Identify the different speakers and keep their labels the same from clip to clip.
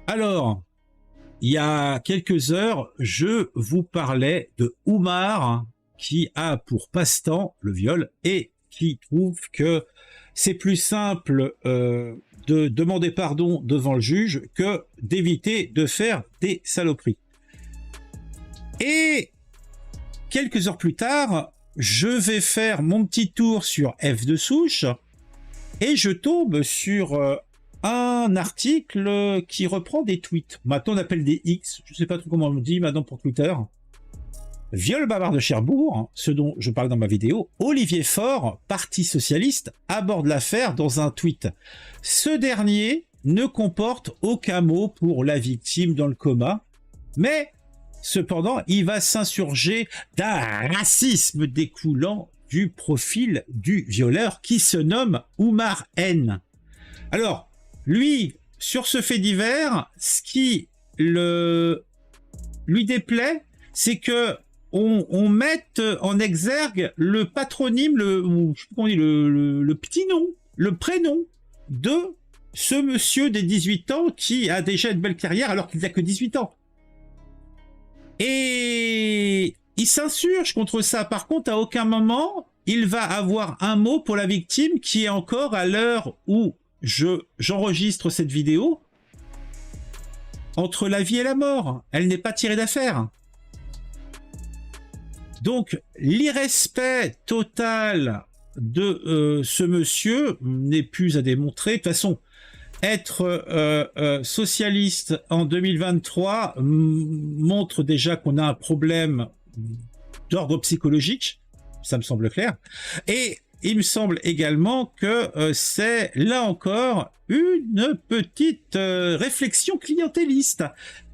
Speaker 1: Alors, il y a quelques heures, je vous parlais de Oumar qui a pour passe-temps le viol et qui trouve que c'est plus simple de demander pardon devant le juge que d'éviter de faire des saloperies. Et quelques heures plus tard, je vais faire mon petit tour sur F de souche et je tombe sur un article qui reprend des tweets. Maintenant on appelle des X, je ne sais pas trop comment on dit maintenant pour Twitter. Viol bavard de Cherbourg, ce dont je parle dans ma vidéo, Olivier Faure, Parti Socialiste, aborde l'affaire dans un tweet. Ce dernier ne comporte aucun mot pour la victime dans le coma, mais cependant il va s'insurger d'un racisme découlant du profil du violeur qui se nomme Oumar N. Alors, lui, sur ce fait divers, ce qui lui déplaît, c'est que on mette en exergue le patronyme, je sais pas comment on dit, le petit nom, le prénom de ce monsieur des 18 ans qui a déjà une belle carrière alors qu'il n'a que 18 ans. Et il s'insurge contre ça. Par contre, à aucun moment, il va avoir un mot pour la victime qui est encore, à l'heure où j'enregistre cette vidéo, entre la vie et la mort. Elle n'est pas tirée d'affaire. Donc, l'irrespect total de ce monsieur n'est plus à démontrer. De toute façon, être socialiste en 2023 montre déjà qu'on a un problème d'ordre psychologique, ça me semble clair. Et il me semble également que c'est, là encore, une petite réflexion clientéliste.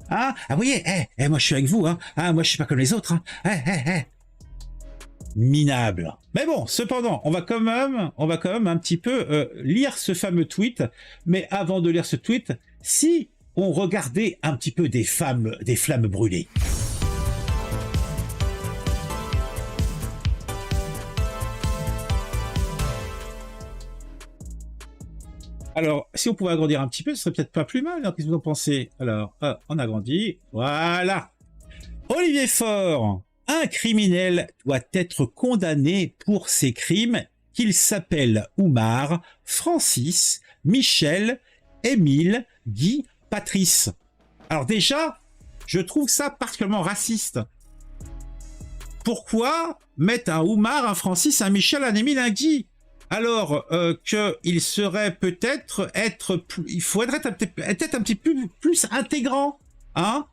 Speaker 1: Ah, vous voyez, moi je suis avec vous, hein. Ah, moi je suis pas comme les autres, hein. Minable. Mais bon, cependant, on va quand même un petit peu lire ce fameux tweet. Mais avant de lire ce tweet, si on regardait un petit peu des flammes brûlées. Alors, si on pouvait agrandir un petit peu, ce serait peut-être pas plus mal. Qu'est-ce que vous en pensez? Alors, on agrandit. Voilà. Olivier Faure. Un criminel doit être condamné pour ses crimes, qu'il s'appelle Oumar, Francis, Michel, Émile, Guy, Patrice. Alors déjà, je trouve ça particulièrement raciste. Pourquoi mettre un Oumar, un Francis, un Michel, un Émile, un Guy? Alors qu'il serait peut-être il faudrait être un petit peu plus intégrant, hein?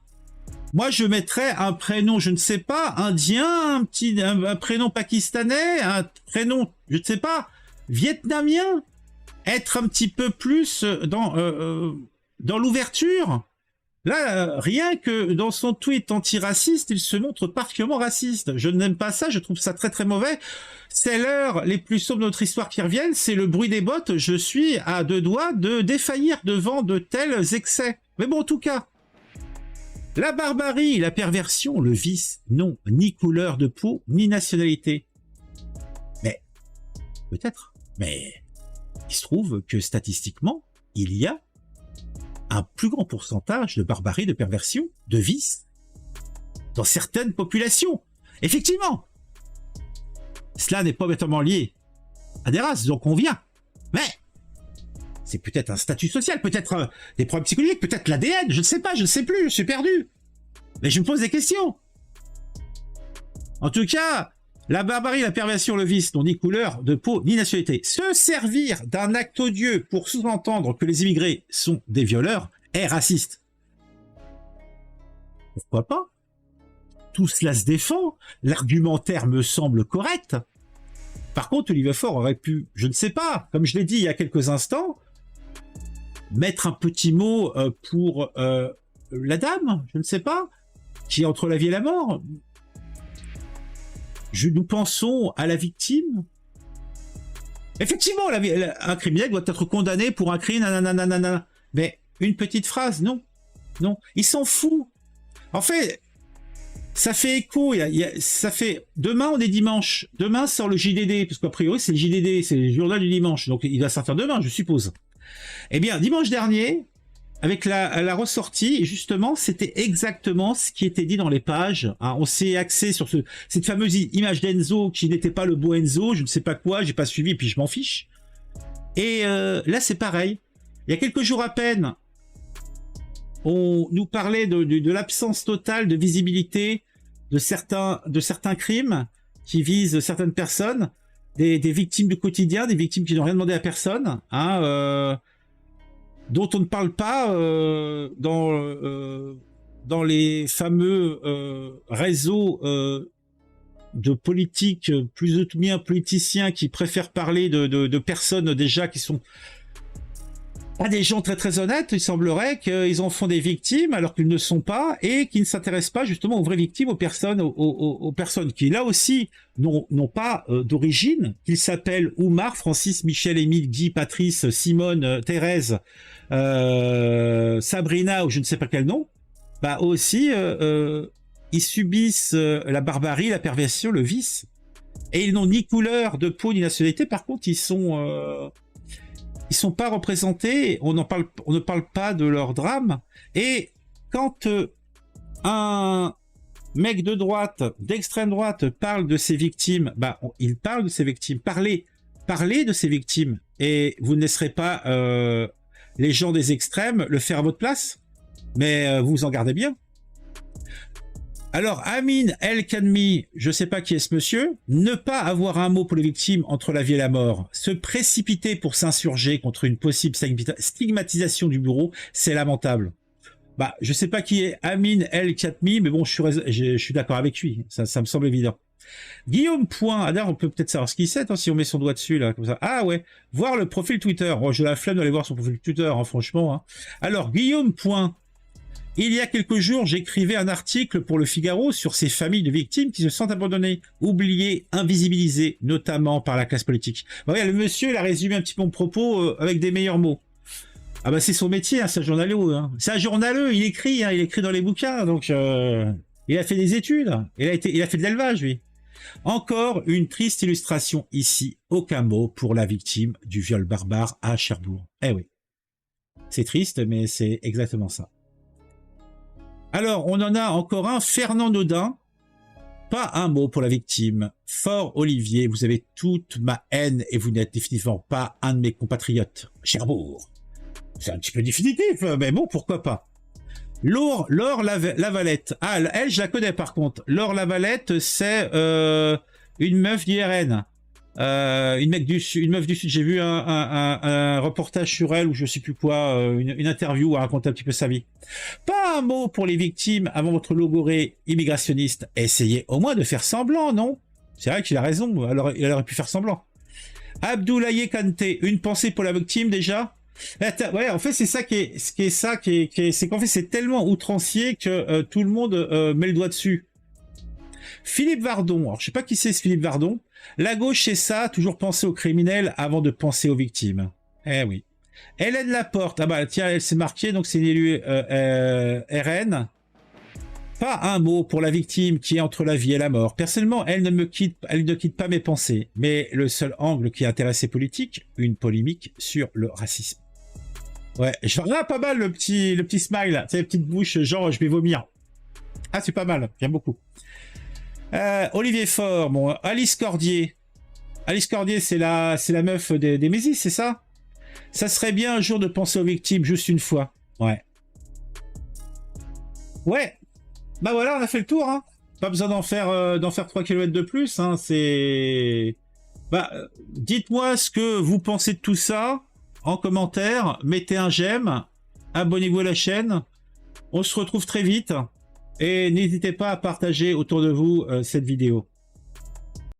Speaker 1: Moi, je mettrais un prénom, je ne sais pas, indien, un prénom pakistanais, un prénom, je ne sais pas, vietnamien. Être un petit peu plus dans l'ouverture. Là, rien que dans son tweet antiraciste, il se montre particulièrement raciste. Je n'aime pas ça, je trouve ça très très mauvais. C'est l'heure les plus sombres de notre histoire qui reviennent, c'est le bruit des bottes. Je suis à deux doigts de défaillir devant de tels excès. Mais bon, en tout cas, la barbarie, la perversion, le vice, non, ni couleur de peau, ni nationalité. Mais, peut-être, mais il se trouve que statistiquement, il y a un plus grand pourcentage de barbarie, de perversion, de vice dans certaines populations. Effectivement, cela n'est pas obligatoirement lié à des races, donc on vient. Mais c'est peut-être un statut social, peut-être des problèmes psychologiques, peut-être l'ADN, je ne sais pas, je ne sais plus, je suis perdu. Mais je me pose des questions. En tout cas, la barbarie, la perversion, le vice n'ont ni couleur de peau, ni nationalité. Se servir d'un acte odieux pour sous-entendre que les immigrés sont des violeurs est raciste. Pourquoi pas? Tout cela se défend, l'argumentaire me semble correct. Par contre, Olivier Faure aurait pu, je ne sais pas, comme je l'ai dit il y a quelques instants, mettre un petit mot pour la dame, je ne sais pas, qui est entre la vie et la mort. Nous pensons à la victime. Effectivement, un criminel doit être condamné pour un crime, nanana. Mais une petite phrase, non. Non, il s'en fout. En fait, ça fait écho, ça fait... Demain, on est dimanche. Demain sort le JDD, parce qu'a priori, c'est le JDD, c'est le journal du dimanche. Donc, il va sortir demain, je suppose. Eh bien, dimanche dernier, avec la ressortie, justement, c'était exactement ce qui était dit dans les pages. Hein, on s'est axé sur cette fameuse image d'Enzo qui n'était pas le beau Enzo, je ne sais pas quoi, j'ai pas suivi, puis je m'en fiche. Et là, c'est pareil. Il y a quelques jours à peine, on nous parlait de l'absence totale de visibilité de certains crimes qui visent certaines personnes, des victimes du quotidien, des victimes qui n'ont rien demandé à personne, hein, dont on ne parle pas dans les fameux réseaux de politiques, plus ou moins politiciens qui préfèrent parler de personnes déjà qui sont pas des gens très très honnêtes. Il semblerait qu'ils en font des victimes alors qu'ils ne sont pas, et qui ne s'intéressent pas justement aux vraies victimes, aux personnes qui là aussi n'ont pas d'origine, qu'ils s'appellent Oumar, Francis, Michel, Émile, Guy, Patrice, Simone, Thérèse, Sabrina ou je ne sais pas quel nom. Bah aussi ils subissent la barbarie, la perversion, le vice, et ils n'ont ni couleur de peau ni nationalité. Par contre, ils sont pas représentés, on ne parle pas de leur drame. Et quand un mec de droite, d'extrême droite, parle de ses victimes, bah, il parle de ses victimes. Parlez de ses victimes, et vous ne laisserez pas les gens des extrêmes le faire à votre place, mais vous en gardez bien. Alors, Amin El Khanmi, je ne sais pas qui est ce monsieur, ne pas avoir un mot pour les victimes entre la vie et la mort, se précipiter pour s'insurger contre une possible stigmatisation du bureau, c'est lamentable. Bah, je ne sais pas qui est Amin El Khanmi, mais bon, je suis d'accord avec lui, ça me semble évident. Guillaume Point, d'ailleurs, on peut peut-être savoir ce qu'il sait, hein, si on met son doigt dessus, là, comme ça. Ah ouais, voir le profil Twitter. Oh, j'ai la flemme d'aller voir son profil Twitter, hein, franchement. Hein. Alors, Guillaume Point. Il y a quelques jours, j'écrivais un article pour Le Figaro sur ces familles de victimes qui se sentent abandonnées, oubliées, invisibilisées, notamment par la classe politique. Bah ouais, le monsieur, il a résumé un petit peu mon propos avec des meilleurs mots. Ah bah c'est son métier, hein, c'est un journaleux. Hein. C'est un journaleux, il écrit dans les bouquins, donc il a fait des études, il a fait de l'élevage, lui. Encore une triste illustration ici, aucun mot pour la victime du viol barbare à Cherbourg. Eh oui, c'est triste, mais c'est exactement ça. Alors, on en a encore un, Fernand Naudin. Pas un mot pour la victime. Fort Olivier, vous avez toute ma haine et vous n'êtes définitivement pas un de mes compatriotes. Cherbourg. C'est un petit peu définitif, mais bon, pourquoi pas. Laure Lavalette. Ah, elle, je la connais par contre. Laure Lavalette, c'est une meuf d'IRN. Une meuf du Sud. J'ai vu un reportage sur elle, ou je sais plus quoi, une interview où elle raconte un petit peu sa vie. Pas un mot pour les victimes avant votre logorée immigrationniste. Essayez au moins de faire semblant, non? C'est vrai qu'il a raison, alors il aurait pu faire semblant. Abdoulaye Kanté, une pensée pour la victime déjà? Ouais, en fait c'est ça c'est qu'en fait c'est tellement outrancier que tout le monde met le doigt dessus. Philippe Vardon, alors je sais pas qui c'est ce Philippe Vardon. La gauche, c'est ça, toujours penser aux criminels avant de penser aux victimes. Eh oui. Hélène Laporte, ah bah tiens, elle s'est marquée, donc c'est une élue RN. Pas un mot pour la victime qui est entre la vie et la mort. Personnellement, elle ne quitte pas mes pensées. Mais le seul angle qui intéresse les politiques, une polémique sur le racisme. Ouais, je regarde pas mal le petit smile, là, la petite bouche, genre je vais vomir. Ah, c'est pas mal, j'aime beaucoup. Olivier Faure, bon, Alice Cordier. Alice Cordier, c'est la meuf des Mésis, c'est ça? Ça serait bien un jour de penser aux victimes, juste une fois. Ouais. Ouais. Bah voilà, on a fait le tour, hein. Pas besoin d'en faire 3 km de plus, hein. C'est... Bah, dites-moi ce que vous pensez de tout ça en commentaire. Mettez un j'aime. Abonnez-vous à la chaîne. On se retrouve très vite. Et n'hésitez pas à partager autour de vous cette vidéo.